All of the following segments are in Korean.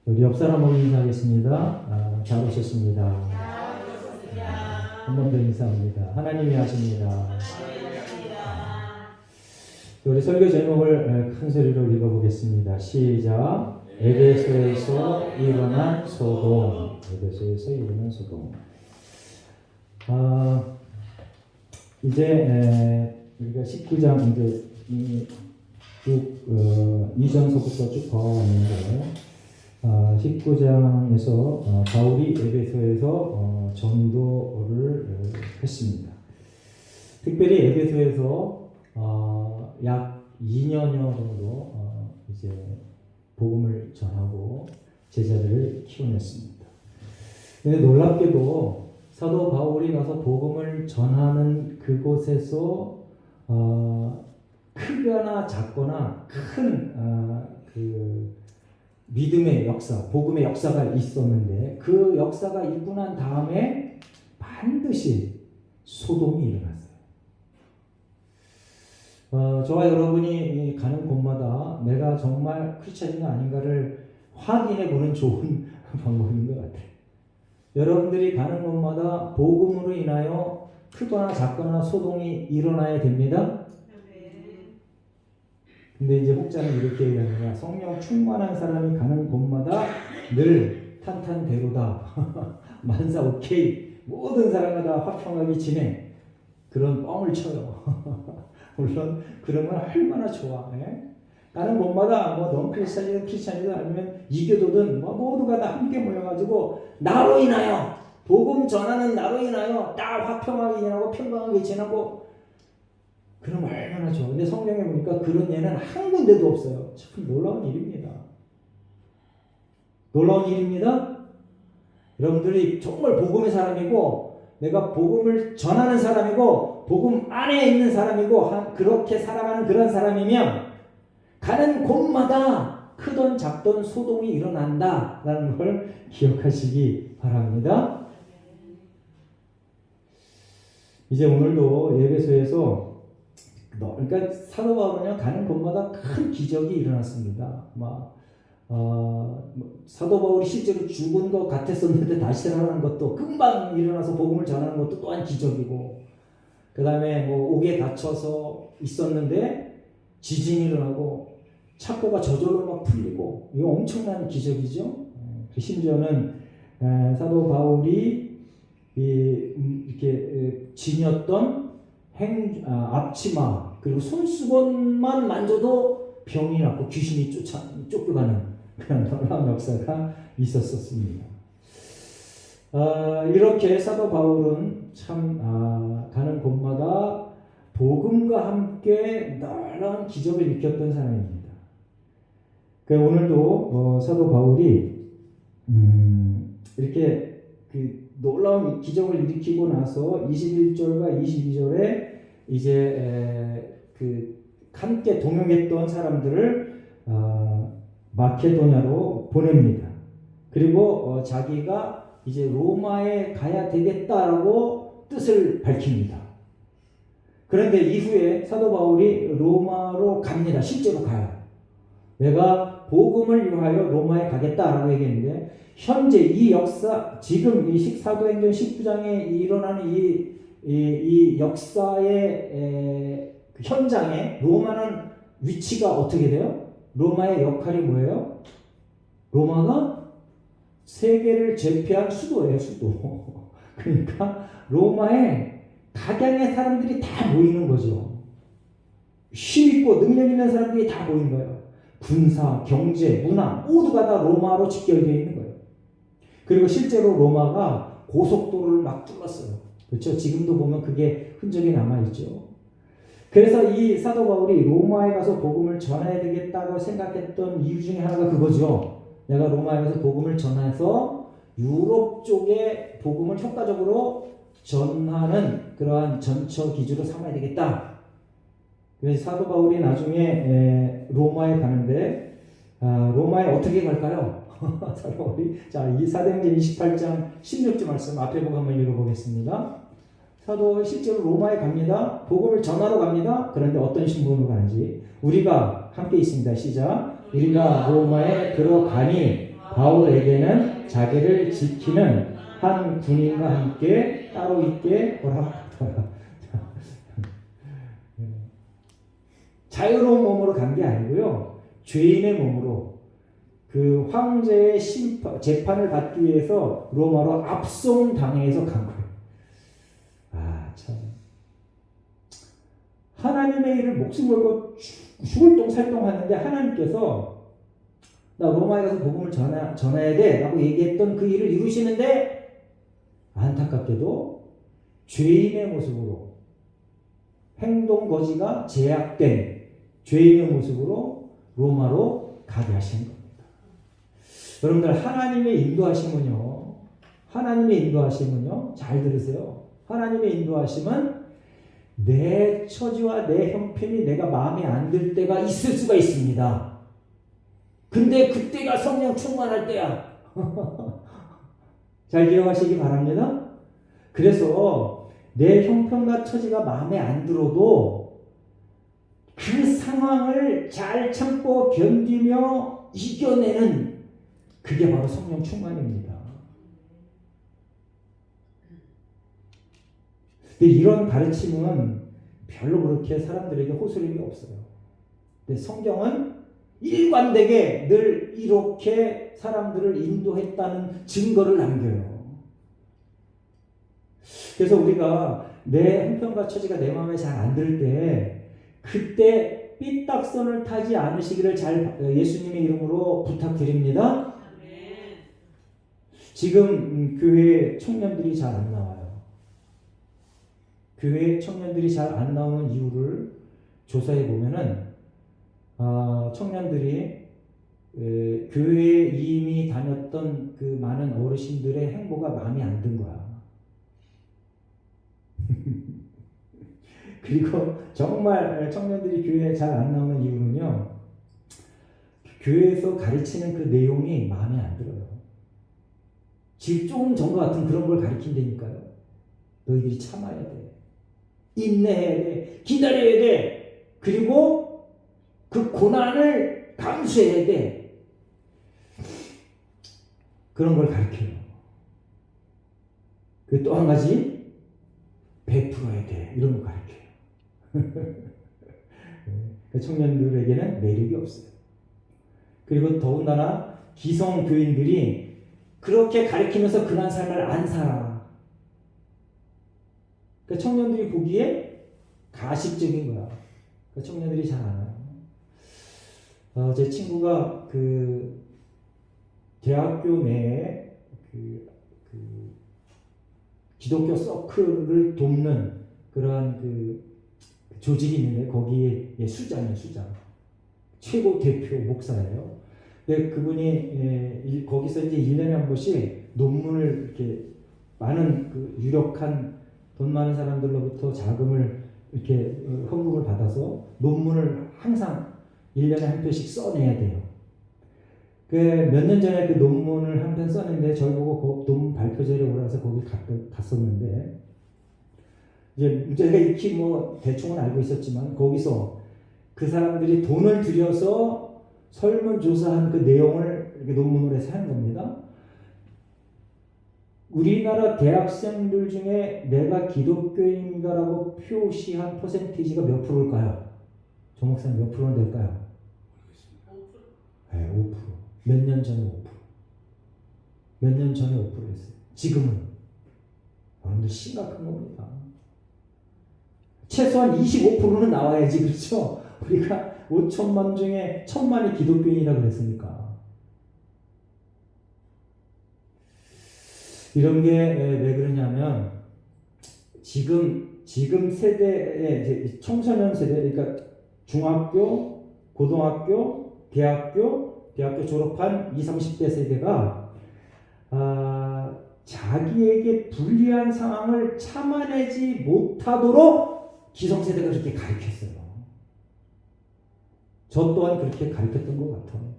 우리 옆 사람 보고 인사하겠습니다. 잘 오셨습니다. 한 번 더 인사합니다. 하나님이 하십니다. 우리 설교 제목을 큰 소리로 읽어보겠습니다. 시작. 에베소에서 일어난 소동. 에베소에서 일어난 소동. 이제 우리가 19장 이제 쭉 이전서부터 쭉 봐왔는데 19장에서 바울이 에베소에서 전도를 했습니다. 특별히 에베소에서 약 2년여 정도 이제 복음을 전하고 제자를 키워냈습니다. 근데 놀랍게도 사도 바울이 가서 복음을 전하는 그곳에서 크거나 작거나 큰 그 믿음의 역사, 복음의 역사가 있었는데 그 역사가 있고 난 다음에 반드시 소동이 일어났어요. 저와 여러분이 가는 곳마다 내가 정말 크리스찬인가 아닌가를 확인해 보는 좋은 방법인 것 같아요. 여러분들이 가는 곳마다 복음으로 인하여 크거나 작거나 소동이 일어나야 됩니다. 근데 이제 혹자는 이렇게 얘기합니다. 성령 충만한 사람이 가는 곳마다 늘 탄탄대로다. 만사 오케이. 모든 사람과 다 화평하게 지내. 그런 뻥을 쳐요. 물론 그러면 얼마나 좋아. 예? 가는 곳마다 뭐 넌 크리스찬이든 아니면 이교도든 뭐 모두가 다 함께 모여가지고 나로 인하여 복음 전하는 나로 인하여 다 화평하게 지나고 평강하게 지나고 그럼 얼마나 좋아. 근데 성경에 보니까 그런 예는 한 군데도 없어요. 참 놀라운 일입니다. 놀라운 일입니다. 여러분들이 정말 복음의 사람이고 내가 복음을 전하는 사람이고 복음 안에 있는 사람이고 그렇게 살아가는 그런 사람이면 가는 곳마다 크던 작던 소동이 일어난다라는 걸 기억하시기 바랍니다. 이제 오늘도 에베소에서 그러니까 사도 바울은 가는 곳마다 큰 기적이 일어났습니다. 사도 바울이 실제로 죽은 것 같았었는데 다시 살아나는 것도 금방 일어나서 복음을 전하는 것도 또한 기적이고, 그 다음에 뭐 옥에 갇혀서 있었는데 지진이 일어나고 착고가 저절로 막 풀리고, 이거 엄청난 기적이죠. 심지어는 사도 바울이 이렇게 지녔던 앞치마 그리고 손수건만 만져도 병이 낫고 귀신이 쫓겨가는 그런 놀라운 역사가 있었습니다. 이렇게 사도 바울은 참 가는 곳마다 복음과 함께 놀라운 기적을 일으켰던 사람입니다. 오늘도 사도 바울이 이렇게 그 놀라운 기적을 일으키고 나서 21절과 22절에 이제 그 함께 동역했던 사람들을 마케도냐로 보냅니다. 그리고 자기가 이제 로마에 가야 되겠다라고 뜻을 밝힙니다. 그런데 이후에 사도 바울이 로마로 갑니다. 실제로 가요. 내가 복음을 위하여 로마에 가겠다라고 얘기했는데, 현재 이 역사, 지금 이 사도행전 19장에 일어나는 이 역사의 현장에 로마는 위치가 어떻게 돼요? 로마의 역할이 뭐예요? 로마가 세계를 제패한 수도예요, 수도. 그러니까 로마에 각양의 사람들이 다 모이는 거죠. 힘있고 능력 있는 사람들이 다 모인 거예요. 군사, 경제, 문화 모두가 다 로마로 직결되어 있는 거예요. 그리고 실제로 로마가 고속도로를 막 뚫었어요. 그렇죠? 지금도 보면 그게 흔적이 남아있죠. 그래서 이 사도 바울이 로마에 가서 복음을 전해야 되겠다고 생각했던 이유 중에 하나가 그거죠. 내가 로마에 가서 복음을 전해서 유럽 쪽에 복음을 효과적으로 전하는 그러한 전처 기주로 삼아야 되겠다. 그래서 사도 바울이 나중에 로마에 가는데 로마에 어떻게 갈까요? 사도 바울이 이 사도행전 28장 16절 말씀 앞에 보고 한번 읽어보겠습니다. 사도 실제로 로마에 갑니다. 복음을 전하러 갑니다. 그런데 어떤 신분으로 가는지, 우리가 함께 있습니다. 시작. 우리가 로마에 들어가니 바울에게는 자기를 지키는 한 군인과 함께 따로 있게 허락하더라. 자유로운 몸으로 간 게 아니고요. 죄인의 몸으로 그 황제의 재판을 받기 위해서 로마로 압송 당해서 간 거예요. 아, 참. 하나님의 일을 목숨 걸고 죽을 똥살똥 하는데 하나님께서 나 로마에 가서 복음을 전해야 돼 라고 얘기했던 그 일을 이루시는데 안타깝게도 죄인의 모습으로 행동 거지가 제약된 죄인의 모습으로 로마로 가게 하시는 겁니다. 여러분들 하나님의 인도하심은요 잘 들으세요. 하나님의 인도하심은 내 처지와 내 형편이 내가 마음에 안 들 때가 있을 수가 있습니다. 근데 그때가 성령 충만할 때야. 잘 기억하시기 바랍니다. 그래서 내 형편과 처지가 마음에 안 들어도 그 상황을 잘 참고 견디며 이겨내는 그게 바로 성령 충만입니다. 근데 이런 가르침은 별로 그렇게 사람들에게 호소력이 없어요. 근데 성경은 일관되게 늘 이렇게 사람들을 인도했다는 증거를 남겨요. 그래서 우리가 내 형편과 처지가 내 마음에 잘 안 들 때 그때 삐딱선을 타지 않으시기를 예수님의 이름으로 부탁드립니다. 지금 교회 청년들이 잘 안 나와요. 교회 청년들이 잘 안 나오는 이유를 조사해 보면은 청년들이 교회에 이미 다녔던 그 많은 어르신들의 행보가 마음에 안 든 거야. 그리고 정말 청년들이 교회에 잘 안 나오는 이유는요. 교회에서 가르치는 그 내용이 마음에 안 들어요. 지금 조금 전과 같은 그런 걸 가르친다니까요. 너희들이 참아야 돼. 인내해야 돼. 기다려야 돼. 그리고 그 고난을 감수해야 돼. 그런 걸 가르쳐요. 그 또 한 가지 베풀어야 돼. 이런 걸 가르쳐요. 청년들에게는 매력이 없어요. 그리고 더군다나 기성 교인들이 그렇게 가르치면서 그런 삶을 안 살아. 그러니까 청년들이 보기에 가식적인 거야. 그러니까 청년들이 잘 안 와요. 제 친구가 그 대학교 내에 그 기독교 서클을 돕는 그러한 그 조직이 있는데 거기에 수장이에요, 수장. 최고 대표 목사예요. 근데 그분이 거기서 이제 1년에 한 번씩 논문을 이렇게 많은 그 유력한 돈 많은 사람들로부터 자금을 이렇게 헌금을 받아서 논문을 항상 1년에 한 편씩 써내야 돼요. 그 몇 년 전에 그 논문을 한 편 썼는데 저희 보고 그 논문 발표 자리에 오라서 거기 갔었는데 이제 제가 익히 뭐 대충은 알고 있었지만 거기서 그 사람들이 돈을 들여서 설문조사한 그 내용을 이렇게 논문으로 해서 하는 겁니다. 우리나라 대학생들 중에 내가 기독교인이다라고 표시한 퍼센티지가 몇 프로일까요? 조 목사님 몇 프로는 될까요? 5%. 네, 5%. 몇 년 전에 5%. 몇 년 전에 5%였어요. 지금은 여러분들 심각한 겁니다. 최소한 25%는 나와야지, 그렇죠? 우리가 5천만 중에 1,000만이 기독교인이라고 그랬으니까. 이런 게 왜 그러냐면 지금 세대의 청소년 세대, 그러니까 중학교, 고등학교, 대학교 졸업한 20, 30대 세대가 자기에게 불리한 상황을 참아내지 못하도록 기성세대가 그렇게 가르쳤어요. 저 또한 그렇게 가르쳤던 것 같아요.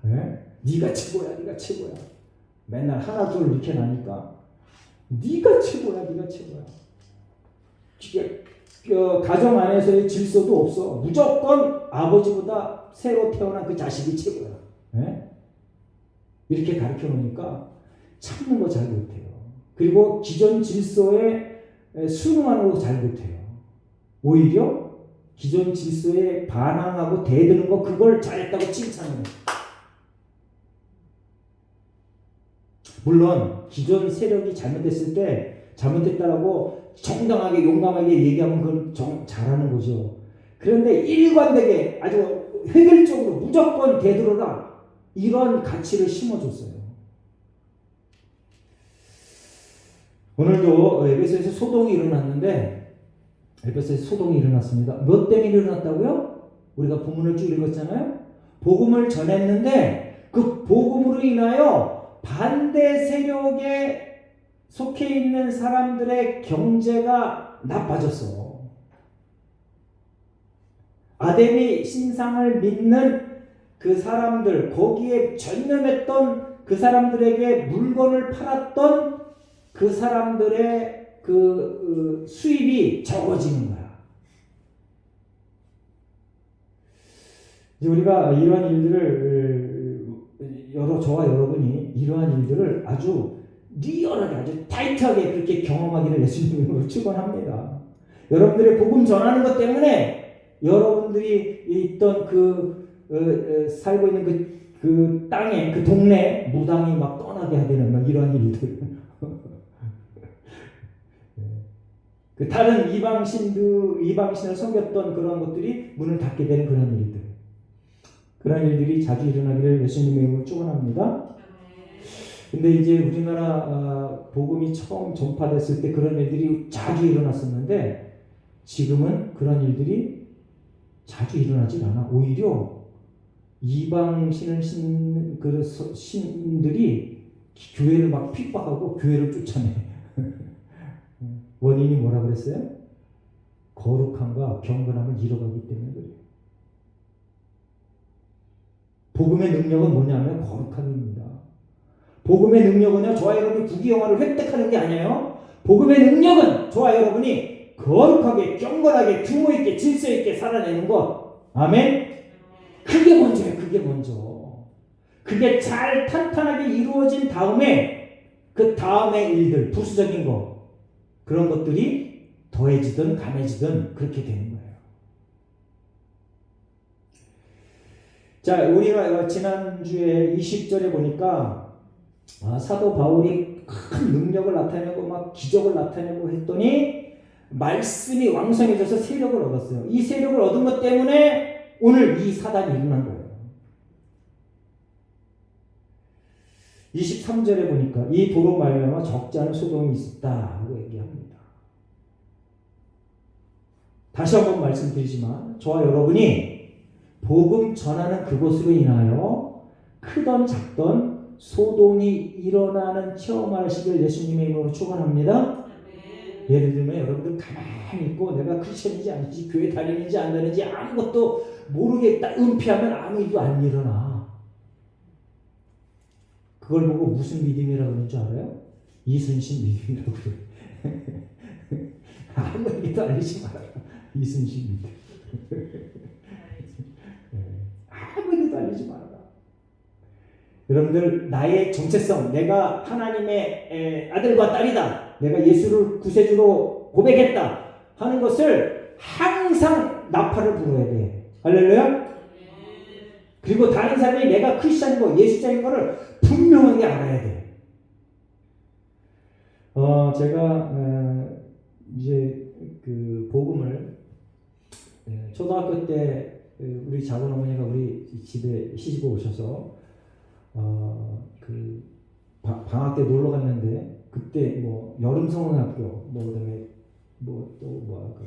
네? 네가 최고야, 네가 최고야. 맨날 하나 둘 이렇게 나니까 네가 최고야, 네가 최고야. 가정 안에서의 질서도 없어. 무조건 아버지보다 새로 태어난 그 자식이 최고야. 네? 이렇게 가르쳐 놓으니까 참는 거 잘 못해요. 그리고 기존 질서에 순응하는 거 잘 못해요. 오히려 기존 질서에 반항하고 대드는 거 그걸 잘했다고 칭찬해요. 물론 기존 세력이 잘못됐을 때 잘못됐다라고 정당하게 용감하게 얘기하면 그건 잘하는 거죠. 그런데 일관되게 아주 획일적으로 무조건 되돌아라 이런 가치를 심어줬어요. 오늘도 에베소에서 소동이 일어났는데 에베소에서 소동이 일어났습니다. 뭐 때문에 일어났다고요? 우리가 본문을 쭉 읽었잖아요. 복음을 전했는데 그 복음으로 인하여 반대 세력에 속해 있는 사람들의 경제가 나빠졌어. 아데미 신상을 믿는 그 사람들, 거기에 전념했던 그 사람들에게 물건을 팔았던 그 사람들의 그 수입이 적어지는 거야. 이제 우리가 이러한 일들을 저와 여러분이 이러한 일들을 아주 리얼하게 아주 타이트하게 그렇게 경험하기를 예수님으로 축원합니다. 여러분들의 복음 전하는 것 때문에 여러분들이 있던 살고 있는 그 땅에 그 동네 무당이 막 떠나게 하는 막 이런 일들. 그 다른 이방신을 섬겼던 그런 것들이 문을 닫게 되는 그런 일들. 그런 일들이 자주 일어나기를 예수님의 이름으로 축원합니다. 근데 이제 우리나라 복음이 처음 전파됐을 때 그런 일들이 자주 일어났었는데 지금은 그런 일들이 자주 일어나지 않아. 오히려 이방 신을 신는 그 신들이 교회를 막 핍박하고 교회를 쫓아내. 원인이 뭐라 그랬어요? 거룩함과 경건함을 잃어가기 때문에 그래요. 복음의 능력은 뭐냐면 거룩함입니다. 복음의 능력은요, 저와 여러분이 부귀영화를 획득하는 게 아니에요. 복음의 능력은 저와 여러분이 거룩하게, 경건하게, 규모 있게, 질서 있게 살아내는 것. 아멘? 그게 먼저예요. 그게 먼저. 그게 잘 탄탄하게 이루어진 다음에 그 다음의 일들, 부수적인 거, 그런 것들이 더해지든 감해지든 그렇게 되는 거예요. 자, 우리가 지난주에 20절에 보니까 사도 바울이 큰 능력을 나타내고 막 기적을 나타내고 했더니 말씀이 왕성해져서 세력을 얻었어요. 이 세력을 얻은 것 때문에 오늘 이 사단이 일어난 거예요. 23절에 보니까 이 도로 말미암아 적지 않은 소동이 있었다고 얘기합니다. 다시 한번 말씀드리지만 저와 여러분이 복음 전하는 그것으로 인하여 크던 작던 소동이 일어나는 체험하시길 예수님의 이름으로 축원합니다. 예를 들면 여러분들 가만히 있고 내가 크리스천인지 아닌지 교회 다니는지 안 다니는지 아무것도 모르겠다 은폐하면 아무 일도 안 일어나. 그걸 보고 무슨 믿음이라고 하는 줄 알아요? 이순신 믿음이라고 그래. 아무 얘기도 알리지 말아요. 이순신 믿음. 아무 얘기도 알리지 말아요. 여러분들 나의 정체성, 내가 하나님의 아들과 딸이다, 내가 예수를 구세주로 고백했다 하는 것을 항상 나팔을 불어야 돼. 할렐루야. 그리고 다른 사람이 내가 크리스천이고 예수자인 것을 분명하게 알아야 돼. 제가 이제 그 복음을 초등학교 때 우리 작은 어머니가 우리 집에 시집 오셔서 그 방학 때 놀러 갔는데 그때 뭐 여름 성원학교 뭐 그다음에 뭐 또 뭐 그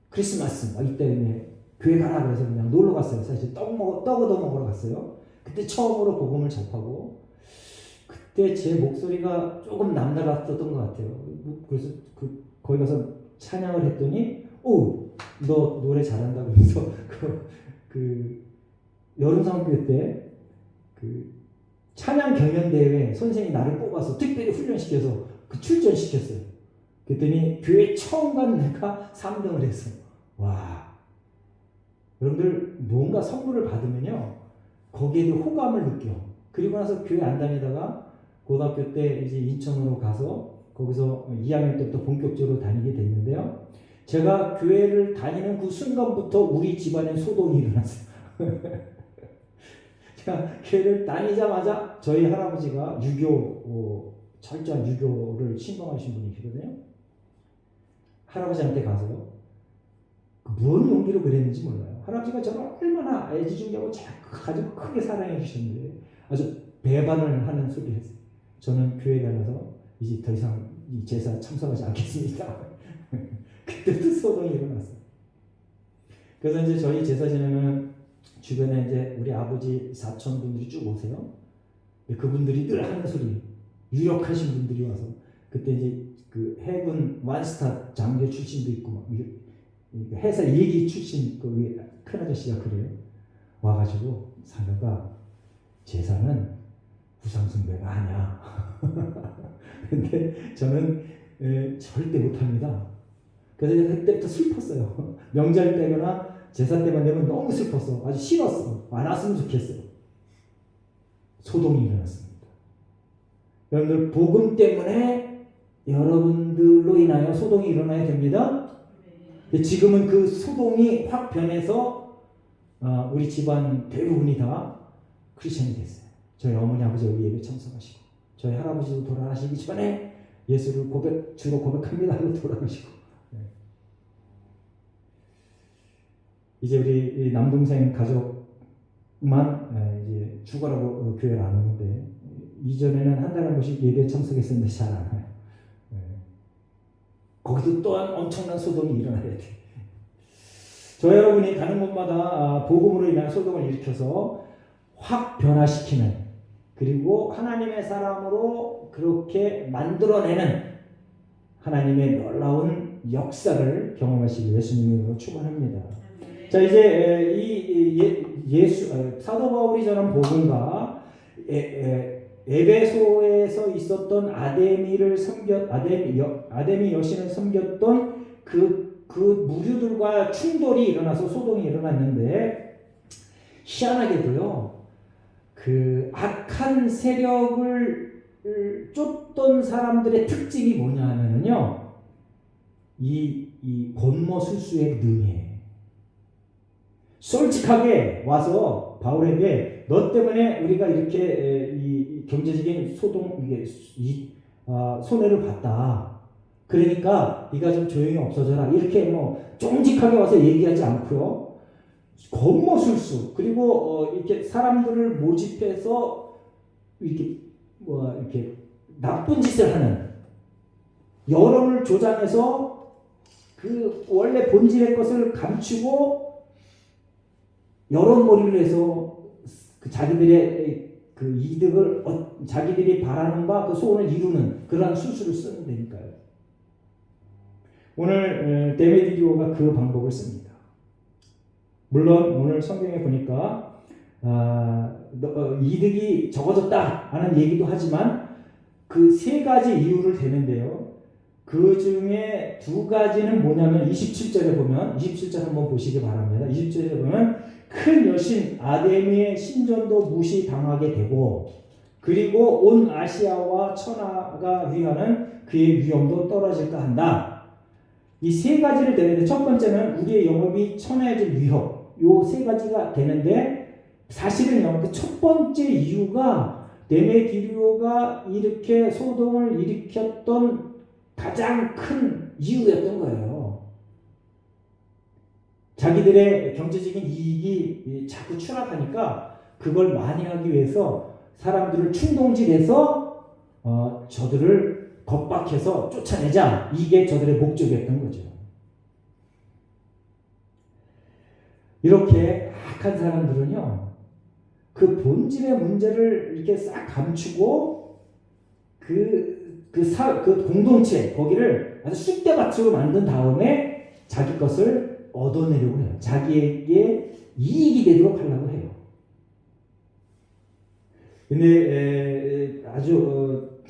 크리스마스 막 이때 그냥 교회 가라 그래서 그냥 놀러 갔어요. 사실 떡 얻어 먹으러 갔어요. 그때 처음으로 복음을 접하고 그때 제 목소리가 조금 남달랐던 것 같아요. 그래서 거기 가서 찬양을 했더니 너 노래 잘한다 그래서 그 여름 성원학교 때 그 찬양 경연 대회 선생님이 나를 뽑아서 특별히 훈련시켜서 그 출전시켰어요. 그랬더니 교회 처음 간 내가 3등을 했어. 와. 여러분들 뭔가 선물을 받으면요. 거기에도 호감을 느껴. 그리고 나서 교회 안 다니다가 고등학교 때 이제 인천으로 가서 거기서 2학년 때부터 본격적으로 다니게 됐는데요. 제가 교회를 다니는 그 순간부터 우리 집안에 소동이 일어났어요. 제가 교회를 다니자마자 저희 할아버지가 철저한 유교를 신봉하신 분이시거든요. 할아버지한테 가서 무슨 용기로 그랬는지 몰라요. 할아버지가 저를 얼마나 애지중지하고 아주 크게 사랑해 주셨는데 아주 배반을 하는 소리를 했어요. 저는 교회 다녀서 이제 더 이상 이 제사 참석하지 않겠습니다. 그때부터 소동이 일어났어요. 그래서 이제 저희 제사 지내면 주변에 이제 우리 아버지 사촌분들이 쭉 오세요. 그분들이 늘 하는 소리, 유력하신 분들이 와서 그때 이제 그 해군 완스타 장교 출신도 있고 막 회사 얘기 출신 그 큰 아저씨가 그래요. 와가지고 사녀가 제사는 우상숭배가 아니야. 근데 저는 절대 못합니다. 그래서 그때부터 슬펐어요. 명절 때거나 제사 때만 되면 너무 슬펐어. 아주 싫었어. 안 왔으면 좋겠어요. 소동이 일어났습니다. 여러분들 복음 때문에 여러분들로 인하여 소동이 일어나야 됩니다. 지금은 그 소동이 확 변해서 우리 집안 대부분이 다 크리스천이 됐어요. 저희 어머니 아버지 여기 예배 참석하시고 저희 할아버지도 돌아가시기 전에 예수를 주로 고백합니다 하고 돌아가시고 이제 우리 남동생 가족만 이제 죽어라고 교회를 안 오는데 이전에는 한 달에 한 번씩 예배 참석했었는데 잘 안 와요. 거기도 또한 엄청난 소동이 일어나야 돼. 저 여러분이 가는 곳마다 복음으로 인한 소동을 일으켜서 확 변화시키는 그리고 하나님의 사람으로 그렇게 만들어내는 하나님의 놀라운 역사를 경험하시기 예수님으로 축원합니다. 자 이제 사도 바울이 전한 복음과 에베소에서 있었던 아데미 여신을 섬겼던 그 무리들과 충돌이 일어나서 소동이 일어났는데 희한하게도요 그 악한 세력을 쫓던 사람들의 특징이 뭐냐 하면은요 이 권모술수에 능해 솔직하게 와서 바울에게 너 때문에 우리가 이렇게 이 경제적인 손해를 봤다. 그러니까 네가 좀 조용히 없어져라. 이렇게 뭐 정직하게 와서 얘기하지 않고요. 권모술수 그리고 이렇게 사람들을 모집해서 이렇게 나쁜 짓을 하는 여론을 조장해서 그 원래 본질의 것을 감추고 여론몰이를 해서 그 자기들의 그 이득을 자기들이 바라는 바 그 소원을 이루는 그러한 수술을 쓰는 데니까요. 오늘 데메디오가 그 방법을 씁니다. 물론 오늘 성경에 보니까 이득이 적어졌다 하는 얘기도 하지만 그 세 가지 이유를 대는데요. 그 중에 두 가지는 뭐냐면 27절에 보면 27절 한번 보시기 바랍니다. 27절에 보면 큰 여신 아데미의 신전도 무시당하게 되고 그리고 온 아시아와 천하가 위하는 그의 위엄도 떨어질까 한다. 이 세 가지를 되는데 첫 번째는 우리의 영업이 천하해질 위협 요 세 가지가 되는데 사실은요 그 첫 번째 이유가 데메디오가 이렇게 소동을 일으켰던 가장 큰 이유였던 거예요. 자기들의 경제적인 이익이 자꾸 추락하니까 그걸 만회하기 위해서 사람들을 충동질해서 저들을 겁박해서 쫓아내자. 이게 저들의 목적이었던 거죠. 이렇게 악한 사람들은요. 그 본질의 문제를 이렇게 싹 감추고 그 공동체 거기를 아주 쑥대밭으로 만든 다음에 자기 것을 얻어내려고 해요. 자기에게 이익이 되도록 하려고 해요. 근데 아주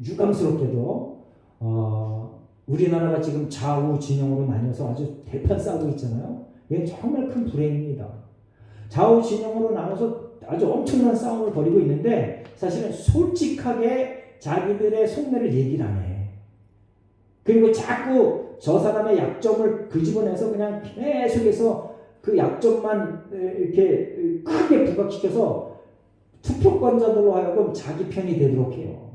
유감스럽게도 우리나라가 지금 좌우 진영으로 나뉘어서 아주 대판 싸우고 있잖아요. 이건 정말 큰 불행입니다. 좌우 진영으로 나눠서 아주 엄청난 싸움을 벌이고 있는데 사실은 솔직하게 자기들의 속내를 얘기를 안 해. 그리고 자꾸 저 사람의 약점을 끄집어내서 그냥 계속해서 그 약점만 이렇게 크게 부각시켜서 투표권자들로 하여금 자기 편이 되도록 해요.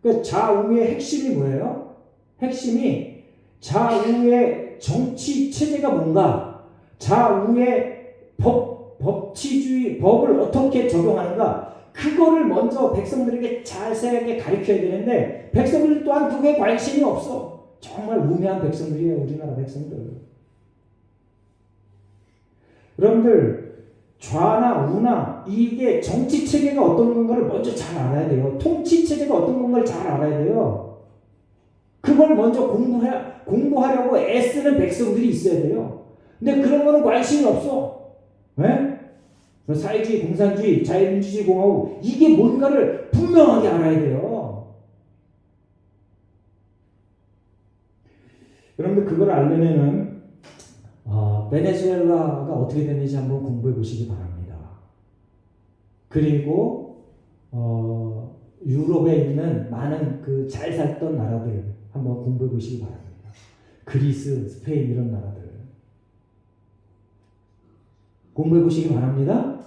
그 좌우의 핵심이 뭐예요? 핵심이 좌우의 정치 체제가 뭔가, 좌우의 법치주의, 법을 어떻게 적용하는가, 그거를 먼저 백성들에게 자세하게 가르쳐야 되는데 백성들 또한 그게 관심이 없어. 정말 우매한 백성들이에요. 우리나라 백성들. 여러분들 좌나 우나 이게 정치체계가 어떤 건가를 먼저 잘 알아야 돼요. 통치체제가 어떤 건가를 잘 알아야 돼요. 그걸 먼저 공부하려고 애쓰는 백성들이 있어야 돼요. 근데 그런 거는 관심이 없어. 왜? 사회주의, 공산주의, 자유민주주의 공화국 이게 뭔가를 분명하게 알아야 돼요. 여러분들 그걸 알려면은 베네수엘라가 어떻게 됐는지 한번 공부해 보시기 바랍니다. 그리고 유럽에 있는 많은 그 잘 살던 나라들 한번 공부해 보시기 바랍니다. 그리스, 스페인 이런 나라들 공부해 보시기 바랍니다.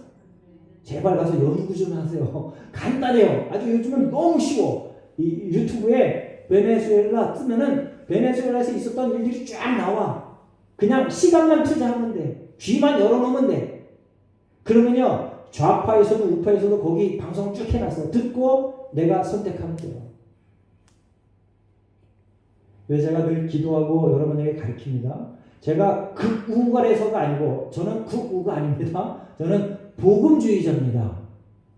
제발 가서 연구 좀 하세요. 간단해요. 아주 요즘은 너무 쉬워. 이 유튜브에 베네수엘라 뜨면은 베네수엘라에서 있었던 일들이 쫙 나와. 그냥 시간만 투자하면 돼. 귀만 열어놓으면 돼. 그러면요 좌파에서도 우파에서도 거기 방송 쭉 해놨어. 듣고 내가 선택하면 돼요. 그래서 제가 늘 기도하고 여러분에게 가르칩니다. 제가 극우가래서가 아니고 저는 극우가 아닙니다. 저는 복음주의자입니다.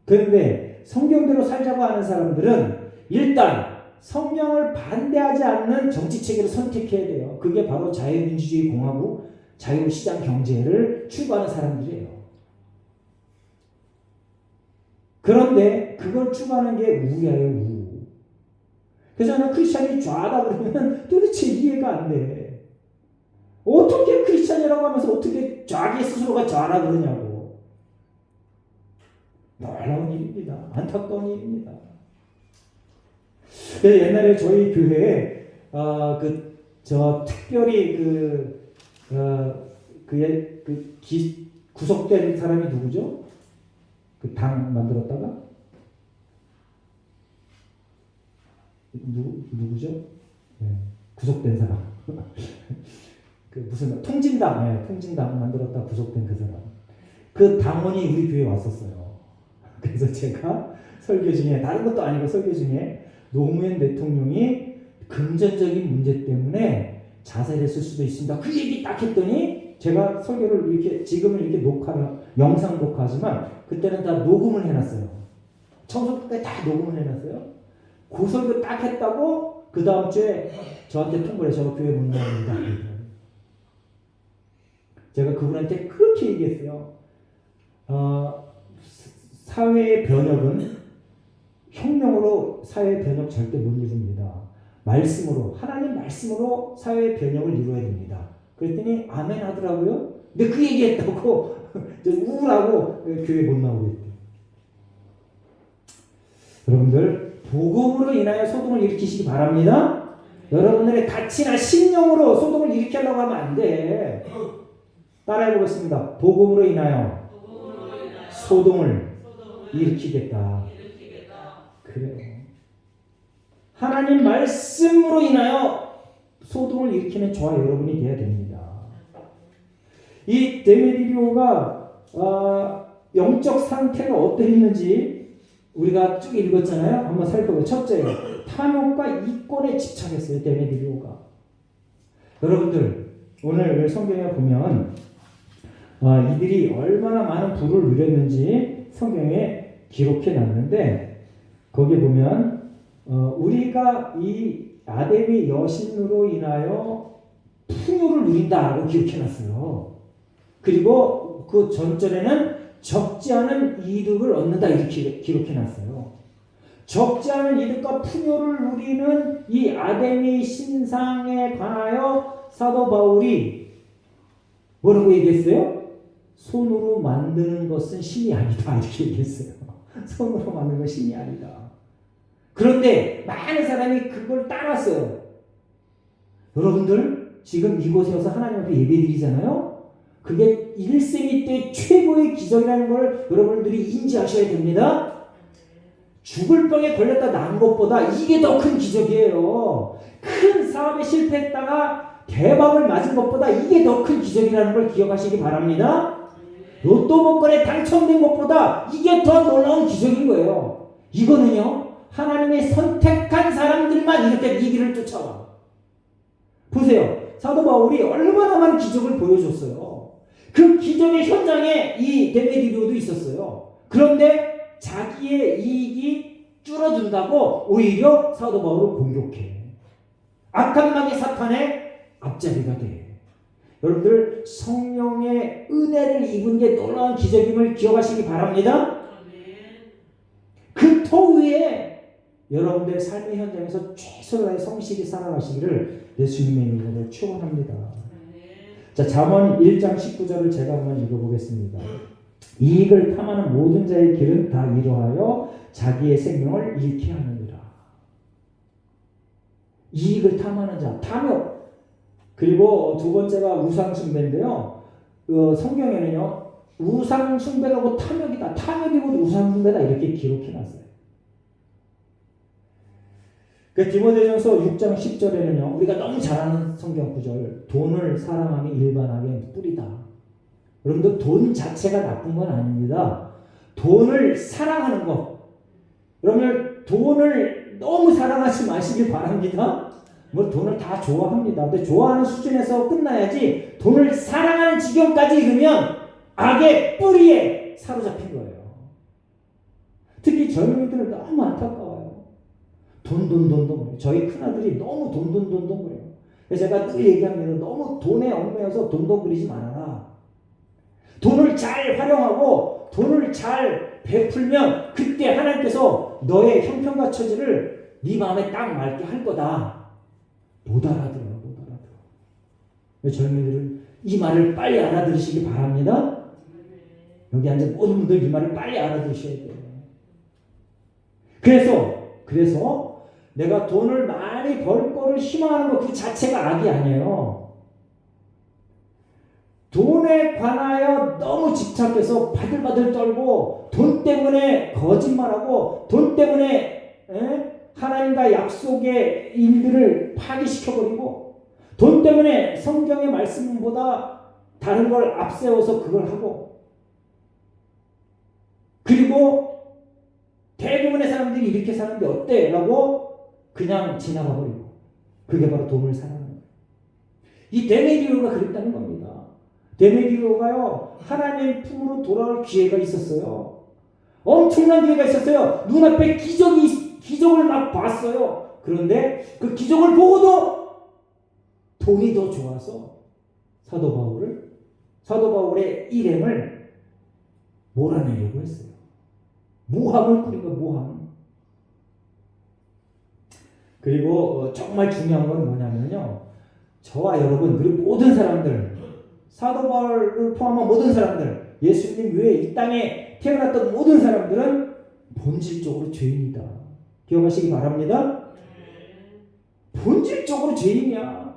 그런데 성경대로 살자고 하는 사람들은 일단 성경을 반대하지 않는 정치체계를 선택해야 돼요. 그게 바로 자유민주주의 공화국, 자유시장 경제를 추구하는 사람들이에요. 그런데 그걸 추구하는 게 우예요, 우. 그래서 저는 크리스찬이 좌다 그러면 도대체 이해가 안 돼. 어떻게 크리스찬이라고 하면서 어떻게 자기 스스로가 좌라 그러냐고. 놀라운 일입니다. 안타까운 일입니다. 옛날에 저희 교회에 특별히 구속된 사람이 누구죠? 그 당 만들었다가 누구죠? 네, 구속된 사람. 그 무슨 통진당, 네, 통진당 만들었다 구속된 그 사람. 그 당원이 우리 교회에 왔었어요. 그래서 제가 설교 중에 다른 것도 아니고 설교 중에 노무현 대통령이 금전적인 문제 때문에 자살했을 수도 있습니다. 그 얘기 딱 했더니 제가 설교를 이렇게 지금은 이렇게 영상 녹화하지만 그때는 다 녹음을 해놨어요. 청소년까지 다 녹음을 해놨어요. 그 설교 딱 했다고 그 다음 주에 저한테 통보를 해서 저 교회 못 나옵니다. 제가 그분한테 그렇게 얘기했어요. 사회의 변혁은 혁명으로 사회의 변혁 절대 못 이룹니다. 말씀으로, 하나님 말씀으로 사회의 변혁을 이루어야 됩니다. 그랬더니 아멘 하더라고요. 근데 그 얘기했다고 우울하고 교회 못 나오고 있대요. 여러분들 복음으로 인하여 소동을 일으키시기 바랍니다. 여러분들의 가치나 신념으로 소동을 일으키려고 하면 안 돼. 따라해 보겠습니다. 복음으로 인하여 소동을 일으키겠다. 그래요. 하나님 말씀으로 인하여 소동을 일으키는 저와 여러분이 되어야 됩니다. 이 데메디오가 영적 상태가 어땠는지 우리가 쭉 읽었잖아요. 한번 살펴보죠. 첫째요. 탐욕과 이권에 집착했어요. 데메디오가. 여러분들 오늘 성경에 보면 이들이 얼마나 많은 부를 누렸는지 성경에 기록해 놨는데 거기에 보면 우리가 이 아담의 여신으로 인하여 풍요를 누린다라고 기록해 놨어요. 그리고 그 전절에는 적지 않은 이득을 얻는다 이렇게 기록해 놨어요. 적지 않은 이득과 풍요를 누리는 이 아데미 신상에 관하여 사도 바울이 뭐라고 얘기했어요? 손으로 만드는 것은 신이 아니다 이렇게 얘기했어요. 손으로 만드는 것은 신이 아니다. 그런데 많은 사람이 그걸 따랐어요. 여러분들 지금 이곳에 와서 하나님 앞에 예배드리잖아요. 그게 1세기 때 최고의 기적이라는 걸 여러분들이 인지하셔야 됩니다. 죽을 병에 걸렸다 난 것보다 이게 더 큰 기적이에요. 큰 사업에 실패했다가 대박을 맞은 것보다 이게 더 큰 기적이라는 걸 기억하시기 바랍니다. 로또 복권에 당첨된 것보다 이게 더 놀라운 기적인 거예요. 이거는요, 하나님의 선택한 사람들만 이렇게 이 길을 쫓아와. 보세요. 사도 바울이 얼마나 많은 기적을 보여줬어요. 그 기적의 현장에 이 데메디오도 있었어요. 그런데 자기의 이익이 줄어든다고 오히려 사도 바울을 공격해. 악한 마귀 사탄의 앞자리가 돼. 여러분들 성령의 은혜를 입은 게 놀라운 기적임을 기억하시기 바랍니다. 그 터 위에 여러분들의 삶의 현장에서 최선을 성실히 살아가시기를 예수님의 이름으로 축원합니다. 자, 잠언 1장 19절을 제가 한번 읽어보겠습니다. 이익을 탐하는 모든 자의 길은 다 이러하여 자기의 생명을 잃게 하느니라. 이익을 탐하는 자, 탐욕. 그리고 두 번째가 우상 숭배인데요. 성경에는요, 우상 숭배가 탐욕이다, 탐욕이 곧 우상 숭배다 이렇게 기록해놨어요. 그 디모데전서 6장 10절에는요, 우리가 너무 잘 아는 성경 구절, 돈을 사랑함이 일반하게 뿌리다. 여러분들 돈 자체가 나쁜 건 아닙니다. 돈을 사랑하는 것. 여러분들 돈을 너무 사랑하지 마시길 바랍니다. 뭐 돈을 다 좋아합니다. 근데 좋아하는 수준에서 끝나야지 돈을 사랑하는 지경까지 이르면 악의 뿌리에 사로잡힌 거예요. 특히 젊은이들은 너무 안타까워요. 돈. 저희 큰아들이 너무 돈 그래요. 그래서 제가 늘 얘기합니다. 너무 돈에 얽매여서 돈 그리지 말아라. 돈을 잘 활용하고 돈을 잘 베풀면 그때 하나님께서 너의 형편과 처지를 네 마음에 딱 맞게 할 거다. 못 알아들어요. 젊은이들은 이 말을 빨리 알아들으시기 바랍니다. 여기 앉은 모든 분들 이 말을 빨리 알아들으셔야 돼요. 그래서 내가 돈을 많이 벌 거를 희망하는 것 그 자체가 악이 아니에요. 돈에 관하여 너무 집착해서 바들바들 떨고 돈 때문에 거짓말하고 돈 때문에 하나님과 약속의 일들을 파기시켜버리고 돈 때문에 성경의 말씀보다 다른 걸 앞세워서 그걸 하고 그리고 대부분의 사람들이 이렇게 사는데 어때? 라고 그냥 지나가 버리고 그게 바로 돈을 사랑하는 거예요. 이 데메디오가 그랬다는 겁니다. 데메디오가요 하나님 품으로 돌아올 기회가 있었어요. 엄청난 기회가 있었어요. 눈앞에 기적을 막 봤어요. 그런데 그 기적을 보고도 돈이 더 좋아서 사도 바울의 일행을 몰아내려고 했어요. 모함을 꾸린 거예요. 모함. 그리고 정말 중요한 건 뭐냐면요, 저와 여러분 그리고 모든 사람들, 사도 바울을 포함한 모든 사람들, 예수님 외에 이 땅에 태어났던 모든 사람들은 본질적으로 죄인이다. 기억하시기 바랍니다. 본질적으로 죄인이야.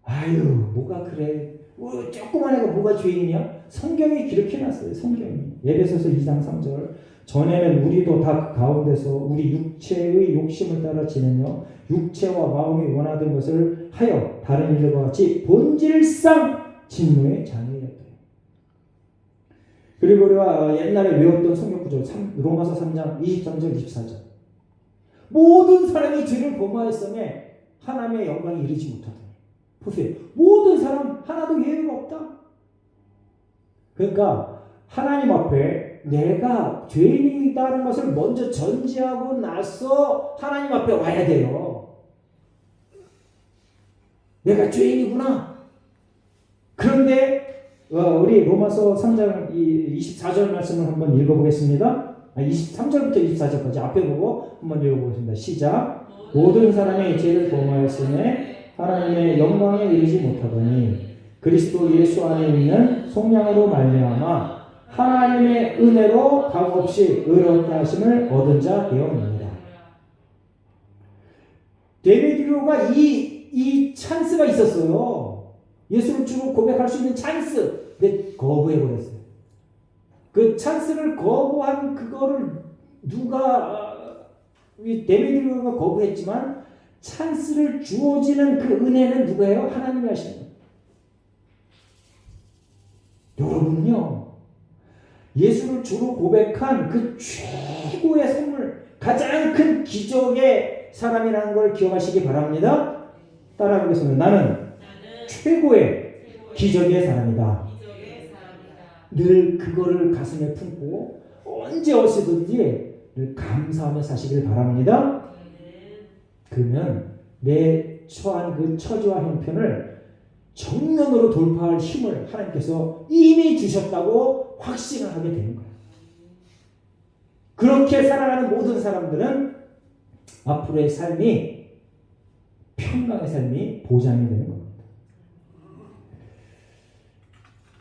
아유, 뭐가 그래. 조그만 애가 뭐가 죄인이야? 성경이 기록해놨어요. 성경이. 에베소서 2장 3절. 전에는 우리도 다 그 가운데서 우리 육체의 욕심을 따라 지내며 육체와 마음이 원하던 것을 하여 다른 일과 같이 본질상 진노의 자녀였다. 그리고 우리가 옛날에 외웠던 성경 구절 로마서 3장 23절 24절. 모든 사람이 죄를 범하였음에 하나님의 영광이 이르지 못하더니. 보세요. 모든 사람 하나도 예외가 없다. 그러니까 하나님 앞에 내가 죄인이다는 것을 먼저 전제하고 나서 하나님 앞에 와야 돼요. 내가 죄인이구나. 그런데 우리 로마서 3장 24절 말씀을 한번 읽어보겠습니다. 23절부터 24절까지 앞에 보고 한번 읽어보겠습니다. 시작. 모든 사람이 죄를 범하였음에 하나님의 영광에 이르지 못하더니 그리스도 예수 안에 있는 속량으로 말미암아 하나님의 은혜로 값없이 의롭다 하심을 얻은 자 되었느니라. 데메드리오가 이 찬스가 있었어요. 예수를 주로 고백할 수 있는 찬스. 근데 거부해버렸어요. 그 찬스를 거부한 그거를 데메드리오가 거부했지만 찬스를 주어지는 그 은혜는 누가예요? 하나님이 하시는 거예요. 여러분은요, 예수를 주로 고백한 그 최고의 선물, 가장 큰 기적의 사람이라는 걸 기억하시기 바랍니다. 따라하겠습니다. 나는 최고의 기적의 사람이다. 늘 그거를 가슴에 품고 언제 어디서든지 늘 감사하며 사시길 바랍니다. 그러면 내 처한 그 처지와 형편을 정면으로 돌파할 힘을 하나님께서 이미 주셨다고 확신을 하게 되는 거예요. 그렇게 살아가는 모든 사람들은 앞으로의 삶이 평강의 삶이 보장이 되는 겁니다.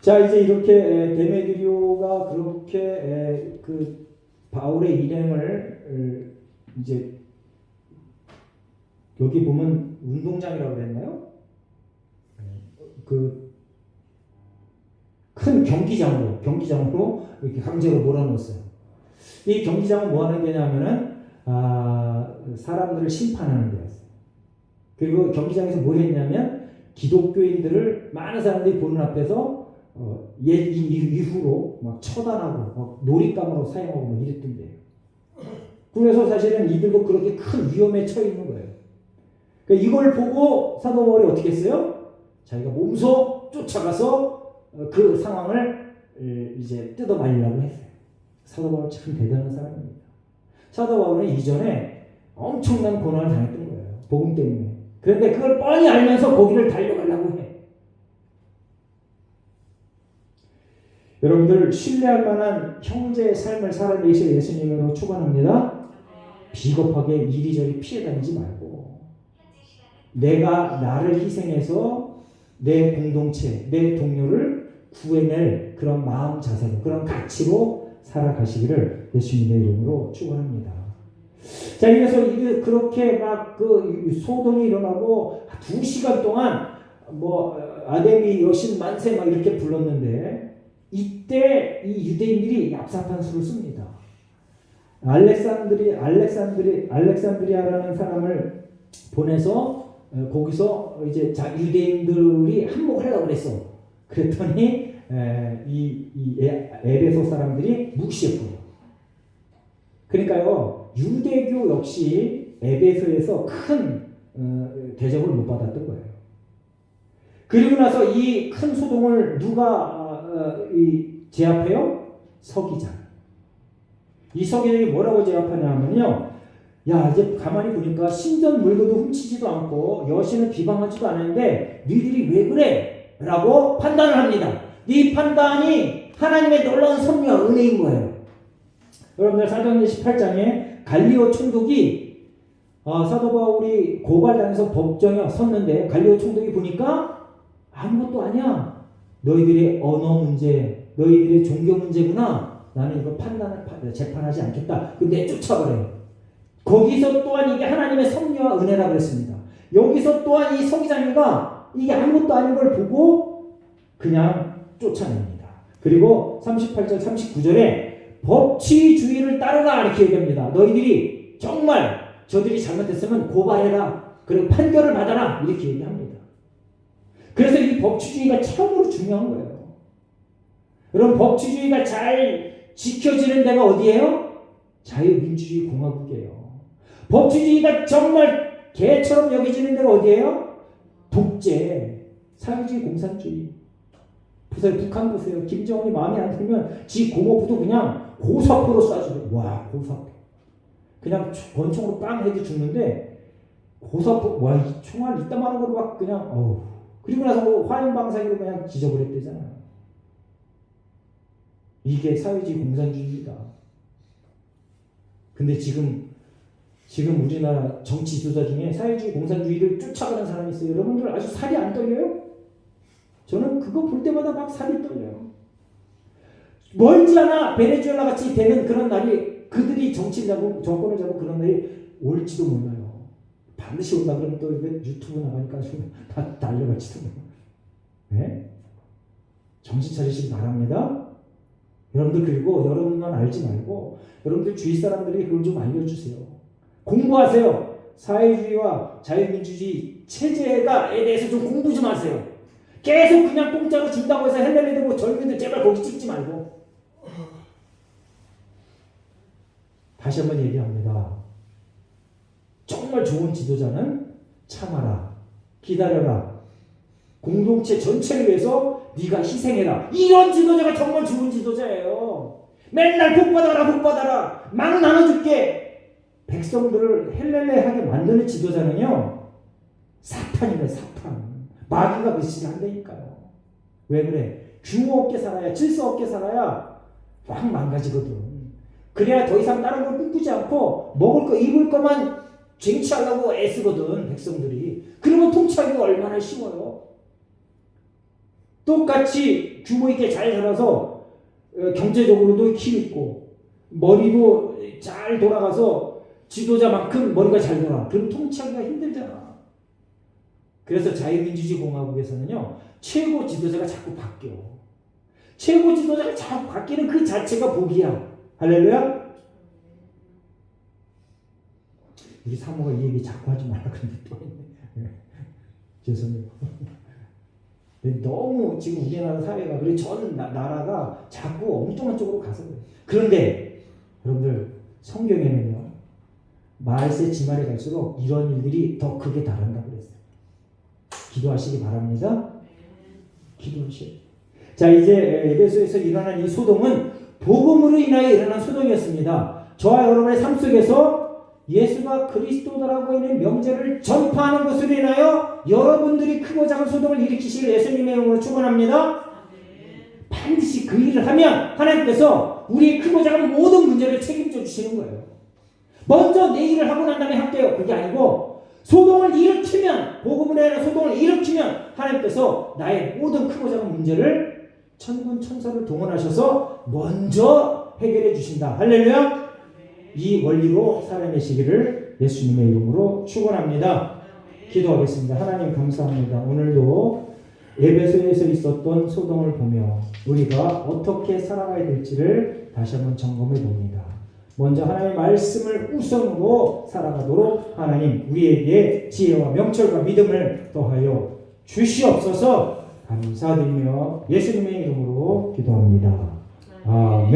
자, 이제 이렇게 데메드리오가 그렇게 그 바울의 일행을 이제 여기 보면 운동장이라고 그랬나요? 그 큰 경기장으로 이렇게 강제로 몰아넣었어요. 이 경기장은 뭐 하는 데냐면은 사람들을 심판하는 데였어요. 그리고 경기장에서 뭘 했냐면 기독교인들을 많은 사람들이 보는 앞에서 이후로 막 처단하고 막 놀잇감으로 사용하고 막 이랬던 데예요. 그래서 사실은 이들도 그렇게 큰 위험에 처해 있는 거예요. 그러니까 이걸 보고 사도 바울이 어떻게 했어요? 자기가 몸소 쫓아가서 그 상황을 이제 뜯어 말리려고 했어요. 사도 바울 참 대단한 사람입니다. 사도 바울은 이전에 엄청난 고난을 당했던 거예요. 복음 때문에. 그런데 그걸 뻔히 알면서 거기를 달려가려고 해. 여러분들 신뢰할 만한 형제의 삶을 살아내실 예수님으로 축원합니다. 비겁하게 이리저리 피해 다니지 말고 내가 나를 희생해서 내 공동체, 내 동료를 구해낼 그런 마음 자세로, 그런 가치로 살아가시기를 예수님의 이름으로 축원합니다. 자, 그래서 이게 그렇게 막 그 소동이 일어나고 2시간 동안 뭐 아데미 여신 만세 막 이렇게 불렀는데 이때 이 유대인들이 얍삽한 수를 씁니다. 알렉산드리아라는 사람을 보내서 거기서 이제 유대인들이 한몫하려고 그랬어. 그랬더니 이 에베소 사람들이 무시했고요. 그러니까요, 유대교 역시 에베소에서 큰 대접을 못 받았던 거예요. 그리고 나서 이 큰 소동을 누가 제압해요? 서기장. 이 서기장이 뭐라고 제압하냐면요, 야, 이제 가만히 보니까 신전 물건도 훔치지도 않고 여신을 비방하지도 않았는데 니들이 왜 그래? 라고 판단을 합니다. 이 판단이 하나님의 놀라운 섭리와 은혜인 거예요. 여러분들 사도행전 18장에 갈리오 총독이 사도 바울이 고발당해서 법정에 섰는데 갈리오 총독이 보니까 아무것도 아니야. 너희들의 언어 문제, 너희들의 종교 문제구나. 나는 이거 재판하지 않겠다. 근데 쫓아버려요. 거기서 또한 이게 하나님의 섭리와 은혜라고 그랬습니다. 여기서 또한 이 서기장이가 이게 아무것도 아닌 걸 보고 그냥 쫓아냅니다. 그리고 38절 39절에 법치주의를 따르라 이렇게 얘기합니다. 너희들이 정말 저들이 잘못했으면 고발해라. 그리고 판결을 받아라. 이렇게 얘기합니다. 그래서 이 법치주의가 참으로 중요한 거예요. 여러분, 법치주의가 잘 지켜지는 데가 어디예요? 자유민주주의 공화국이에요. 법치주의가 정말 개처럼 여겨지는 데가 어디예요? 독재, 사회주의, 공산주의. 보세요, 북한 보세요. 김정은이 마음에 안 들면 지 공업부도 그냥 고사포로 쏴주고, 와, 고사포. 그냥 권총으로 빵 해도 죽는데 고사포, 와, 이 총알 이따만한 거로 막 그냥, 어우. 그리고 나서 화염방사기로 그냥 지져버렸대잖아요. 이게 사회주의 공산주의입니다. 근데 지금 우리나라 정치 지도자 중에 사회주의 공산주의를 쫓아가는 사람이 있어요. 여러분들 아주 살이 안 떨려요? 저는 그거 볼 때마다 막 살이 떨려요. 멀지 않아 베네수엘라 같이 되는 그런 날이, 그들이 정권을 잡고 그런 날이 올지도 몰라요. 반드시 온다 그러면 또 유튜브 나가니까 다 달려갈지도 몰라요. 네? 정신 차리시기 바랍니다. 여러분들, 그리고 여러분만 알지 말고 여러분들 주위 사람들이 그걸 좀 알려주세요. 공부하세요. 사회주의와 자유민주주의 체제에 대해서 좀 공부 좀 하세요. 계속 그냥 공짜로 준다고 해서 헬렐레 되고 젊은이들 제발 거기 찍지 말고. 다시 한번 얘기합니다. 정말 좋은 지도자는 참아라, 기다려라, 공동체 전체를 위해서 네가 희생해라. 이런 지도자가 정말 좋은 지도자예요. 맨날 복 받아라 막 나눠줄게. 백성들을 헬렐레하게 만드는 지도자는요, 사탄이네, 사탄. 마귀가 그 짓을 한다니까요. 왜 그래? 규모 없게 살아야, 질서 없게 살아야 확 망가지거든. 그래야 더 이상 다른 걸 꿈꾸지 않고 먹을 거, 입을 것만 쟁취하려고 애쓰거든, 백성들이. 그러면 통치하기가 얼마나 쉬워요. 똑같이 규모 있게 잘 살아서 경제적으로도 힘 있고 머리도 잘 돌아가서 지도자만큼 머리가 잘 돌아. 그럼 통치하기가 힘들잖아. 그래서 자유민주주의 공화국에서는요, 최고 지도자가 자꾸 바뀌어. 최고 지도자가 자꾸 바뀌는 그 자체가 복이야. 할렐루야? 우리 사모가 이 얘기 자꾸 하지 말라 그러는데 또 있네. 죄송해요. 너무 지금 우리나라 사회가, 그리고 전 나라가 자꾸 엉뚱한 쪽으로 가서 그래. 그런데 여러분들, 성경에는요, 말세 지말에 갈수록 이런 일들이 더 크게 달한다고 그랬어요. 기도하시기 바랍니다. 기도하시오. 자, 이제 에베소에서 일어난 이 소동은 복음으로 인하여 일어난 소동이었습니다. 저와 여러분의 삶 속에서 예수가 그리스도라고 하는 명제를 전파하는 것으로 인하여 여러분들이 크고 작은 소동을 일으키시길 예수님의 이름으로 축원합니다. 반드시 그 일을 하면 하나님께서 우리의 크고 작은 모든 문제를 책임져 주시는 거예요. 먼저 내 일을 하고 난 다음에 할게요. 그게 아니고 소동을 일으키면, 복음으로 인한 소동을 일으키면 하나님께서 나의 모든 크고 작은 문제를 천군 천사를 동원하셔서 먼저 해결해 주신다. 할렐루야. 이 원리로 살아내시기를 예수님의 이름으로 축원합니다. 기도하겠습니다. 하나님 감사합니다. 오늘도 에베소에서 있었던 소동을 보며 우리가 어떻게 살아가야 될지를 다시 한번 점검해 봅니다. 먼저 하나님의 말씀을 우선으로 살아가도록 하나님 우리에게 지혜와 명철과 믿음을 더하여 주시옵소서. 감사드리며 예수님의 이름으로 기도합니다. 아멘.